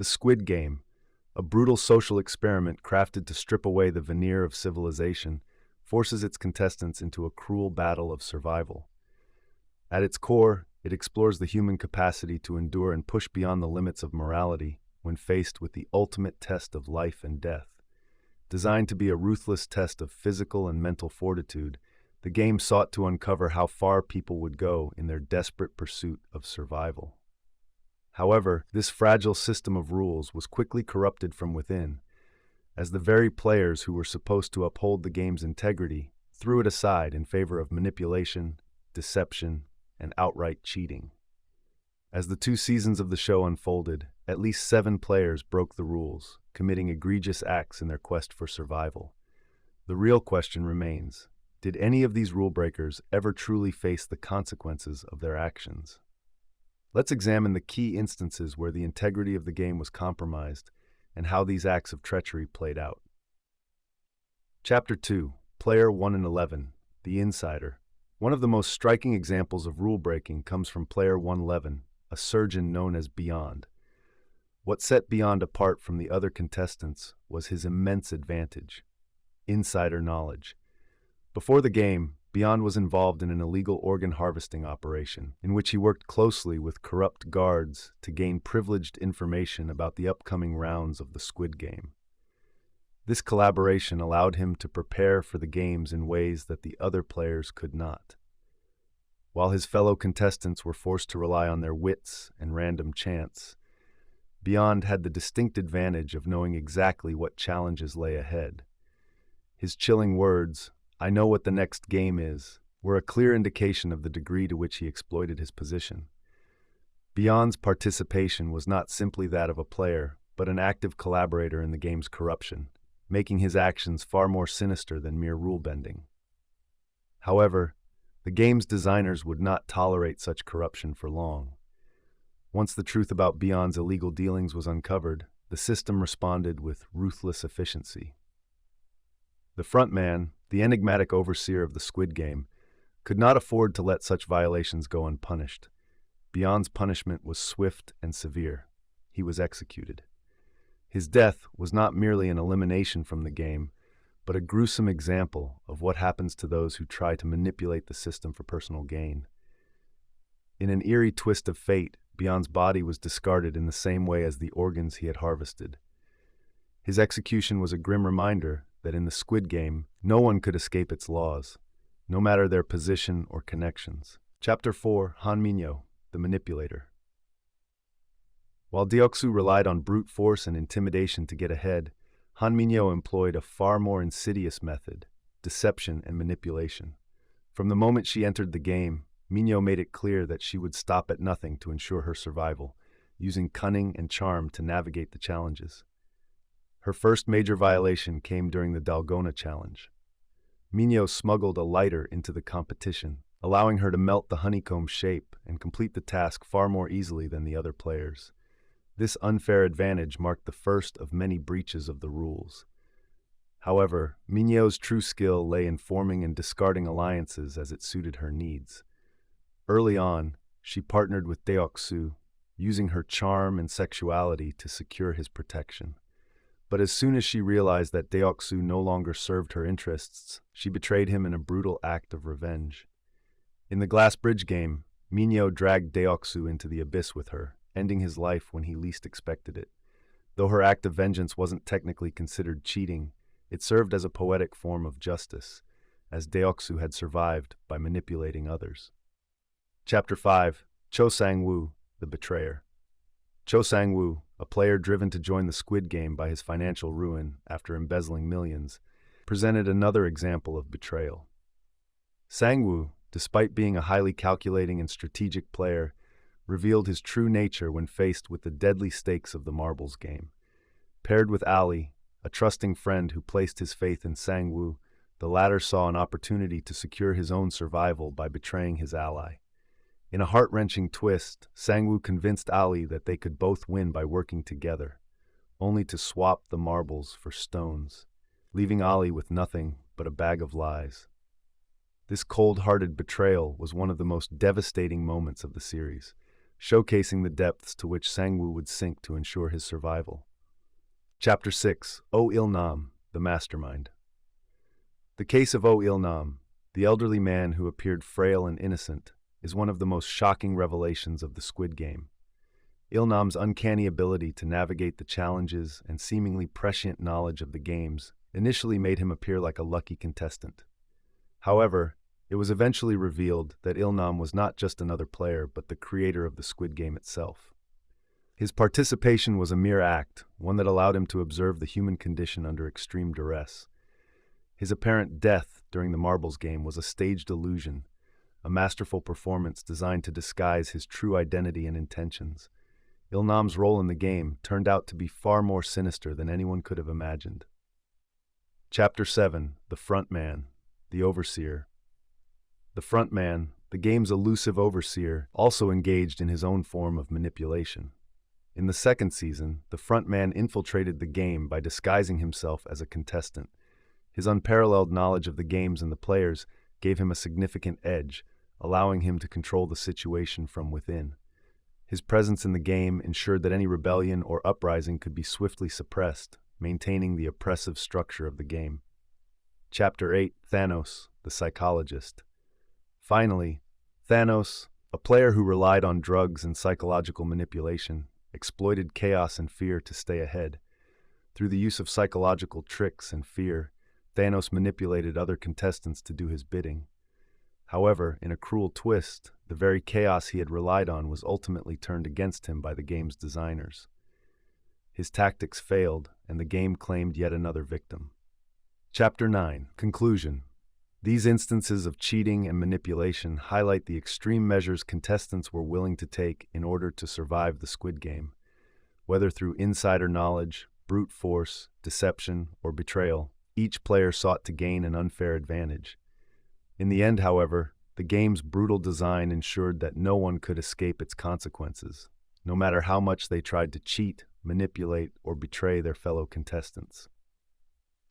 The Squid Game, a brutal social experiment crafted to strip away the veneer of civilization, forces its contestants into a cruel battle of survival. At its core, it explores the human capacity to endure and push beyond the limits of morality when faced with the ultimate test of life and death. Designed to be a ruthless test of physical and mental fortitude, the game sought to uncover how far people would go in their desperate pursuit of survival. However, this fragile system of rules was quickly corrupted from within, as the very players who were supposed to uphold the game's integrity threw it aside in favor of manipulation, deception, and outright cheating. As the 2 seasons of the show unfolded, at least 7 players broke the rules, committing egregious acts in their quest for survival. The real question remains, did any of these rule breakers ever truly face the consequences of their actions? Let's examine the key instances where the integrity of the game was compromised and how these acts of treachery played out. Chapter 2, Player 1 in 11, The Insider. One of the most striking examples of rule breaking comes from Player 111, a surgeon known as Beyond. What set Beyond apart from the other contestants was his immense advantage: insider knowledge. Before the game, Beyond was involved in an illegal organ harvesting operation, in which he worked closely with corrupt guards to gain privileged information about the upcoming rounds of the Squid Game. This collaboration allowed him to prepare for the games in ways that the other players could not. While his fellow contestants were forced to rely on their wits and random chance, Beyond had the distinct advantage of knowing exactly what challenges lay ahead. His chilling words, "I know what the next game is," were a clear indication of the degree to which he exploited his position. Beyond's participation was not simply that of a player, but an active collaborator in the game's corruption, making his actions far more sinister than mere rule-bending. However, the game's designers would not tolerate such corruption for long. Once the truth about Beyond's illegal dealings was uncovered, the system responded with ruthless efficiency. The frontman, the enigmatic overseer of the Squid Game, could not afford to let such violations go unpunished. Beyond's punishment was swift and severe. He was executed. His death was not merely an elimination from the game, but a gruesome example of what happens to those who try to manipulate the system for personal gain. In an eerie twist of fate, Beyond's body was discarded in the same way as the organs he had harvested. His execution was a grim reminder that in the Squid Game, no one could escape its laws, no matter their position or connections. Chapter 4, Han Minyo, the Manipulator. While Deoksu relied on brute force and intimidation to get ahead, Han Minyo employed a far more insidious method: deception and manipulation. From the moment she entered the game, Minyo made it clear that she would stop at nothing to ensure her survival, using cunning and charm to navigate the challenges. Her first major violation came during the Dalgona challenge. Minyo smuggled a lighter into the competition, allowing her to melt the honeycomb shape and complete the task far more easily than the other players. This unfair advantage marked the first of many breaches of the rules. However, Minyo's true skill lay in forming and discarding alliances as it suited her needs. Early on, she partnered with Deoksu, using her charm and sexuality to secure his protection. But as soon as she realized that Deoksu no longer served her interests, she betrayed him in a brutal act of revenge. In the Glass Bridge game, Minyo dragged Deoksu into the abyss with her, ending his life when he least expected it. Though her act of vengeance wasn't technically considered cheating, it served as a poetic form of justice, as Deoksu had survived by manipulating others. Chapter 5, Cho Sang-woo, the Betrayer. Cho Sang-woo, a player driven to join the Squid Game by his financial ruin after embezzling millions, presented another example of betrayal. Sang-woo, despite being a highly calculating and strategic player, revealed his true nature when faced with the deadly stakes of the marbles game. Paired with Ali, a trusting friend who placed his faith in Sang-woo, the latter saw an opportunity to secure his own survival by betraying his ally. In a heart-wrenching twist, Sang-woo convinced Ali that they could both win by working together, only to swap the marbles for stones, leaving Ali with nothing but a bag of lies. This cold-hearted betrayal was one of the most devastating moments of the series, showcasing the depths to which Sangwoo would sink to ensure his survival. Chapter 6: Oh Il-nam, the Mastermind. The case of Oh Il-nam, the elderly man who appeared frail and innocent, is one of the most shocking revelations of the Squid Game. Il-nam's uncanny ability to navigate the challenges and seemingly prescient knowledge of the games initially made him appear like a lucky contestant. However, it was eventually revealed that Il-nam was not just another player but the creator of the Squid Game itself. His participation was a mere act, one that allowed him to observe the human condition under extreme duress. His apparent death during the marbles game was a staged illusion, a masterful performance designed to disguise his true identity and intentions. Il-nam's role in the game turned out to be far more sinister than anyone could have imagined. Chapter 7: The Front Man, the Overseer. The Front Man, the game's elusive overseer, also engaged in his own form of manipulation. In the second season, the Front Man infiltrated the game by disguising himself as a contestant. His unparalleled knowledge of the games and the players gave him a significant edge, allowing him to control the situation from within. His presence in the game ensured that any rebellion or uprising could be swiftly suppressed, maintaining the oppressive structure of the game. Chapter 8: Thanos, the Psychologist. Finally, Thanos, a player who relied on drugs and psychological manipulation, exploited chaos and fear to stay ahead. Through the use of psychological tricks and fear, Thanos manipulated other contestants to do his bidding. However, in a cruel twist, the very chaos he had relied on was ultimately turned against him by the game's designers. His tactics failed, and the game claimed yet another victim. Chapter 9: Conclusion. These instances of cheating and manipulation highlight the extreme measures contestants were willing to take in order to survive the Squid Game. Whether through insider knowledge, brute force, deception, or betrayal, each player sought to gain an unfair advantage. In the end, however, the game's brutal design ensured that no one could escape its consequences, no matter how much they tried to cheat, manipulate, or betray their fellow contestants.